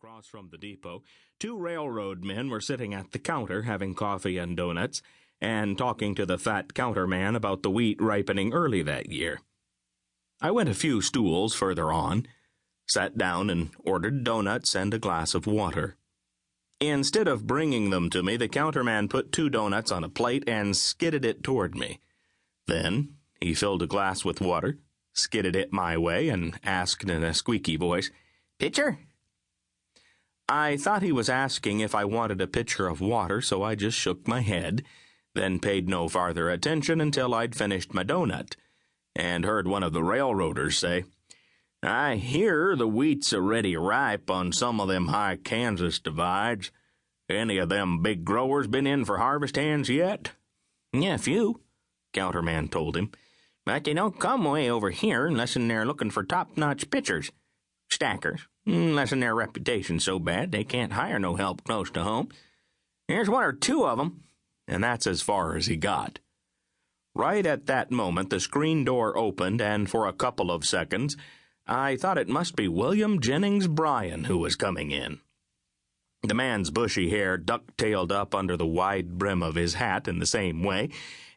across from the depot, two railroad men were sitting at the counter having coffee and donuts and talking to the fat counterman about the wheat ripening early that year. I went a few stools further on, sat down and ordered donuts and a glass of water. Instead of bringing them to me, the counterman put two donuts on a plate and skidded it toward me. Then he filled a glass with water, skidded it my way, and asked in a squeaky voice, "Pitcher?" I thought he was asking if I wanted a pitcher of water, so I just shook my head, then paid no farther attention until I'd finished my donut, and heard one of the railroaders say, "I hear the wheat's already ripe on some of them high Kansas divides. Any of them big growers been in for harvest hands yet?" "Yeah, a few," Counterman told him. "But they don't come way over here unless they're looking for top-notch pitchers. Stackers, unless their reputation's so bad they can't hire no help close to home. There's one or two of them," and that's as far as he got. Right at that moment, the screen door opened, and for a couple of seconds, I thought it must be William Jennings Bryan who was coming in. The man's bushy hair duck-tailed up under the wide brim of his hat in the same way,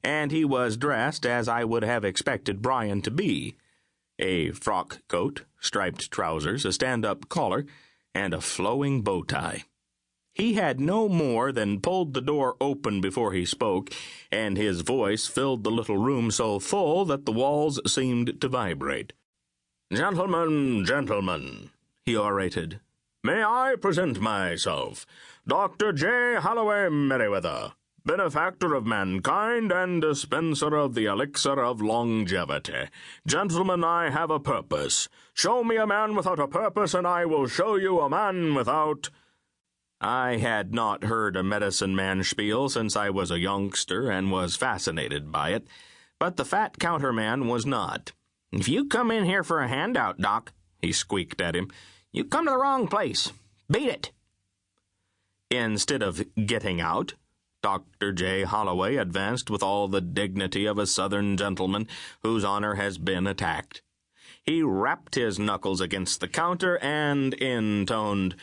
and he was dressed as I would have expected Bryan to be. A frock coat, striped trousers, a stand-up collar, and a flowing bow tie. He had no more than pulled the door open before he spoke, and his voice filled the little room so full that the walls seemed to vibrate. Gentlemen, he orated. "May I present myself, Dr. J. Holloway Merriweather, benefactor of mankind and dispenser of the elixir of longevity. Gentlemen, I have a purpose. Show me a man without a purpose, and I will show you a man without—" I had not heard a medicine man spiel since I was a youngster and was fascinated by it, but the fat counterman was not. "If you come in here for a handout, Doc," he squeaked at him, "you come to the wrong place. Beat it." Instead of getting out, Dr. J. Holloway advanced with all the dignity of a Southern gentleman whose honor has been attacked. He rapped his knuckles against the counter and intoned,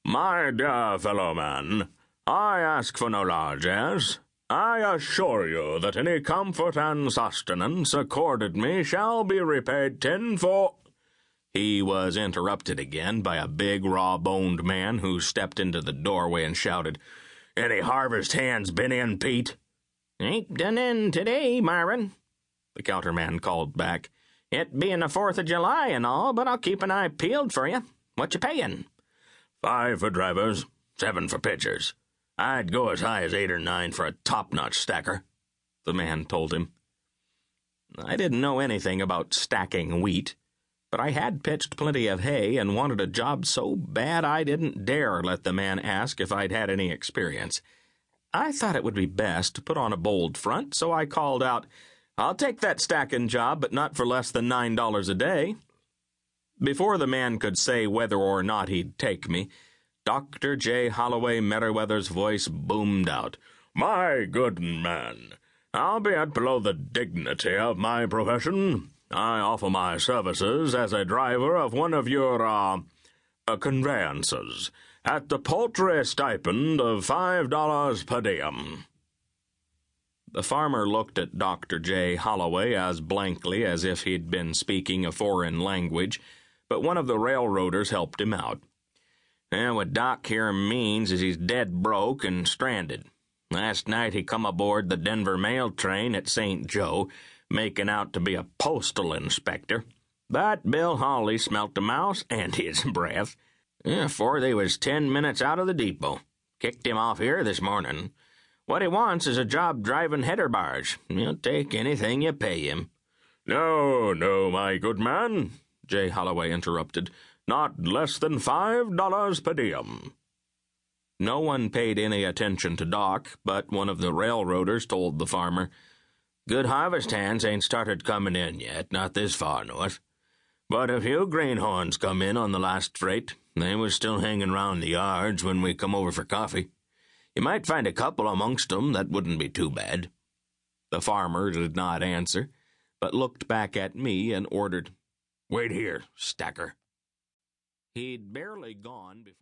"My dear fellow man, I ask for no largesse. I assure you that any comfort and sustenance accorded me shall be repaid tenfold—" He was interrupted again by a big, raw-boned man who stepped into the doorway and shouted, "Any harvest hands been in, Pete?" "Ain't done in today, Myron," the counterman called back. "It being the 4th of July and all, but I'll keep an eye peeled for you. What you payin'?" "5 for drivers, 7 for pitchers. I'd go as high as 8 or 9 for a top-notch stacker," the man told him. I didn't know anything about stacking wheat, but I had pitched plenty of hay and wanted a job so bad I didn't dare let the man ask if I'd had any experience. I thought it would be best to put on a bold front, so I called out, "I'll take that stacking job, but not for less than $9 a day." Before the man could say whether or not he'd take me, Dr. J. Holloway Merriweather's voice boomed out, "My good man, albeit below the dignity of my profession, I offer my services as a driver of one of your, conveyances, at the paltry stipend of $5 per diem." The farmer looked at Dr. J. Holloway as blankly as if he'd been speaking a foreign language, but one of the railroaders helped him out. "What Doc here means is he's dead broke and stranded. Last night he come aboard the Denver mail train at St. Joe, making out to be a postal inspector. But Bill Hawley smelt a mouse and his breath. Before they was 10 minutes out of the depot. Kicked him off here this morning. What he wants is a job driving header barge. He'll take anything you pay him." No, my good man," J. Holloway interrupted. "Not less than $5 per diem." No one paid any attention to Doc, but one of the railroaders told the farmer, "Good harvest hands ain't started coming in yet, not this far north. But a few greenhorns come in on the last freight. They was still hanging round the yards when we come over for coffee. You might find a couple amongst 'em that wouldn't be too bad." The farmer did not answer, but looked back at me and ordered, "Wait here, stacker." He'd barely gone before